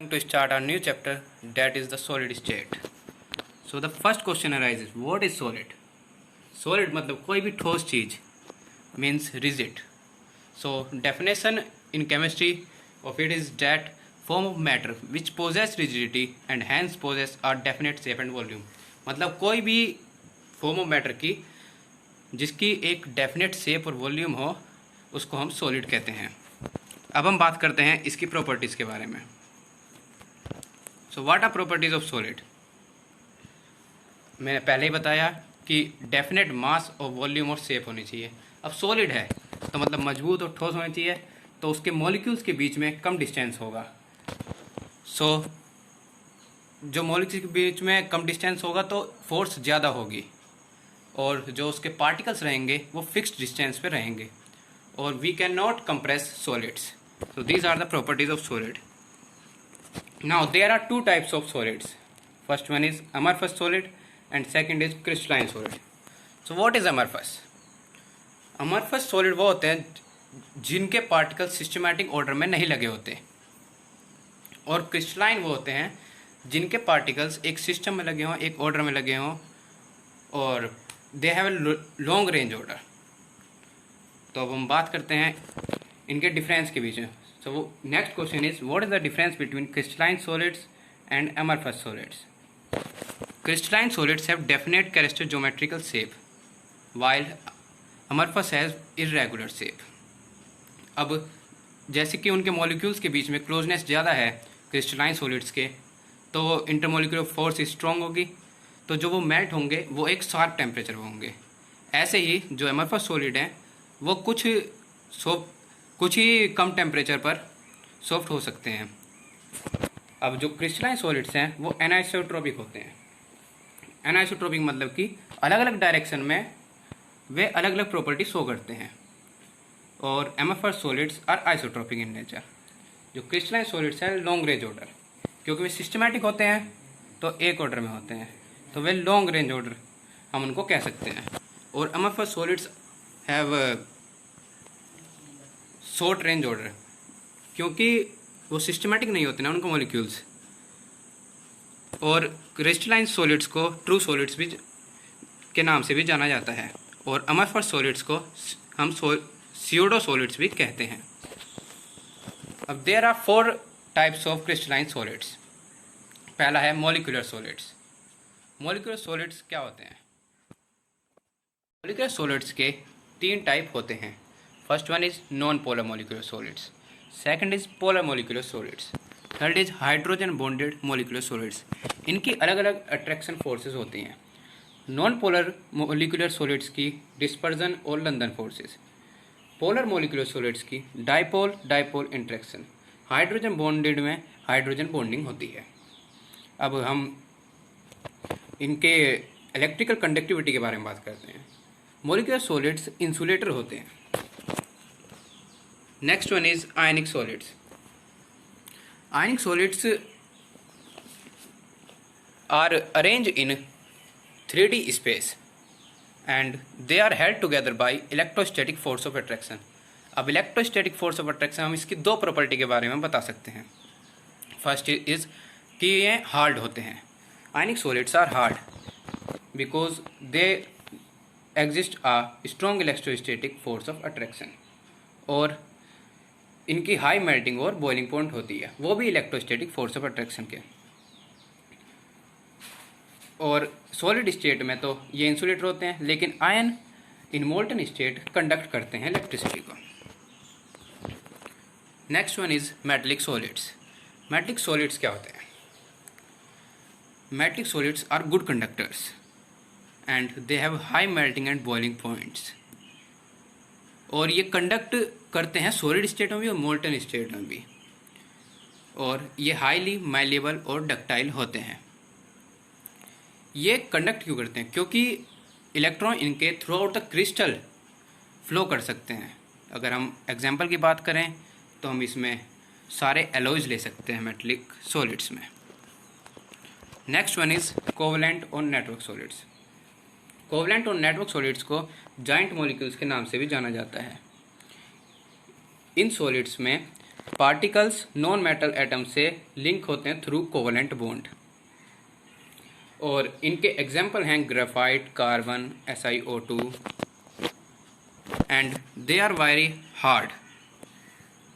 To start our new chapter, that is the solid state. So the first question arises, what is solid? Solid मतलब कोई भी ठोस चीज means rigid. So definition in chemistry of it is that form of matter which possess rigidity and hence possess a definite shape and volume. मतलब कोई भी form of matter की जिसकी एक definite shape और volume हो उसको हम solid कहते हैं. अब हम बात करते हैं इसकी properties के बारे में. So what are properties of solid. मैंने पहले ही बताया कि डेफिनेट मास और वॉल्यूम और शेप होनी चाहिए. अब सॉलिड है तो मतलब मजबूत और ठोस होनी चाहिए, तो उसके मॉलिक्यूल्स के बीच में कम डिस्टेंस होगा. जो मॉलिक्यूल्स के बीच में कम डिस्टेंस होगा तो फोर्स ज़्यादा होगी, और जो उसके पार्टिकल्स रहेंगे वो फिक्स्ड डिस्टेंस पे रहेंगे, और we can not compress solids. So these are the properties of solid. Now there are two types of solids. First one is amorphous solid and second is crystalline solid. So what is amorphous? Amorphous solid वो होते हैं जिनके particle systematic order में नहीं लगे होते, और crystalline वो होते हैं जिनके पार्टिकल्स एक सिस्टम में लगे हों, एक ऑर्डर में लगे हों, और they have a long range order. तो अब हम बात करते हैं इनके डिफरेंस के बीच में. So next question is, what is the difference between crystalline solids and amorphous solids? Crystalline solids have definite character-geometrical shape, while amorphous has irregular shape. अब जैसे कि उनके मॉलिक्यूल्स के बीच में क्लोजनेस ज़्यादा है क्रिस्टलाइन सॉलिड्स के, तो इंटरमोलिकुलर फोर्स स्ट्रॉन्ग होगी, तो जो वो मेल्ट होंगे वो एक शार्प टेम्परेचर होंगे. ऐसे ही जो amorphous सॉलिड हैं वो कुछ ही कम टेम्परेचर पर सॉफ्ट हो सकते हैं. अब जो क्रिस्टलाइन सॉलिड्स हैं वो एनाइसोट्रोपिक होते हैं. एनाइसोट्रोपिक मतलब कि अलग अलग डायरेक्शन में वे अलग अलग प्रॉपर्टी शो करते हैं, और amorphous solids are isotropic in nature. जो क्रिस्टलाइन सॉलिड्स हैं लॉन्ग रेंज ऑर्डर, क्योंकि वे सिस्टमैटिक होते हैं तो एक ऑर्डर में होते हैं, तो वे लॉन्ग रेंज ऑर्डर हम उनको कह सकते हैं. और amorphous solids have short range order, क्योंकि वो सिस्टमैटिक नहीं होते ना उनके मॉलिक्यूल्स. और क्रिस्टलाइन सॉलिड्स को ट्रू सॉलिड्स भी के नाम से भी जाना जाता है, और अमरफस सॉलिड्स को हम स्यूडो सॉलिड्स भी कहते हैं. अब there are 4 types of crystalline solids. पहला है मॉलिक्यूलर सॉलिड्स. मॉलिक्यूलर सॉलिड्स क्या होते हैं? मॉलिक्यूलर सॉलिड्स के 3 टाइप होते हैं. First one is non-polar molecular solids. Second is polar molecular solids. Third is hydrogen bonded molecular solids. इनकी अलग अलग अट्रैक्शन फोर्सेस होती हैं. नॉन-पोलर मोलिकुलर सॉलिड्स की डिस्पर्जन और London forces. Polar molecular solids की dipole dipole interaction. Hydrogen bonded में hydrogen bonding होती है. अब हम इनके इलेक्ट्रिकल कंडक्टिविटी के बारे में बात करते हैं. मोलिकुलर सॉलिड्स इंसुलेटर होते हैं. Next one is ionic solids. Ionic solids are arranged in 3D space and they are held together by electrostatic force of attraction. अब electrostatic force of attraction हम इसकी 2 प्रॉपर्टी के बारे में बता सकते हैं. फर्स्ट इज कि ये हार्ड होते हैं. Ionic solids are hard because they exist a strong electrostatic force of attraction. और इनकी हाई मेल्टिंग और बॉइलिंग पॉइंट होती है, वो भी इलेक्ट्रोस्टैटिक फोर्स ऑफ अट्रैक्शन के. और सॉलिड स्टेट में तो ये इंसुलेटर होते हैं, लेकिन ion in molten state conduct करते हैं इलेक्ट्रिसिटी को. Next one is metallic solids. Metallic solids क्या होते हैं? Metallic solids are good conductors and they have high melting and boiling points. और ये कंडक्ट करते हैं सॉलिड स्टेट में भी और मोल्टन स्टेट में भी, और ये हाईली माइलेबल और डक्टाइल होते हैं. ये कंडक्ट क्यों करते हैं? क्योंकि इलेक्ट्रॉन इनके through out the crystal flow कर सकते हैं. अगर हम एग्जांपल की बात करें तो हम इसमें सारे एलॉयज ले सकते हैं मेटलिक सॉलिड्स में. नेक्स्ट वन इज कोवलेंट और नेटवर्क सॉलिड्स. कोवलेंट और नेटवर्क सॉलिड्स को जॉइंट मॉलिक्यूल्स के नाम से भी जाना जाता है. इन सॉलिड्स में पार्टिकल्स नॉन मेटल एटम से लिंक होते हैं थ्रू कोवलेंट बॉन्ड। और इनके एग्जाम्पल हैं graphite, carbon, SiO2 and they are very hard.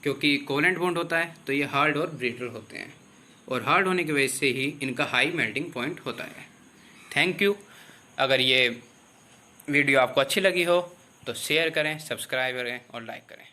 क्योंकि कोवलेंट बॉन्ड होता है तो ये हार्ड और ब्रिटल होते हैं, और हार्ड होने की वजह से ही इनका हाई मेल्टिंग पॉइंट होता है। Thank you. अगर ये वीडियो आपको अच्छी लगी हो तो शेयर करें, सब्सक्राइब करें और लाइक करें।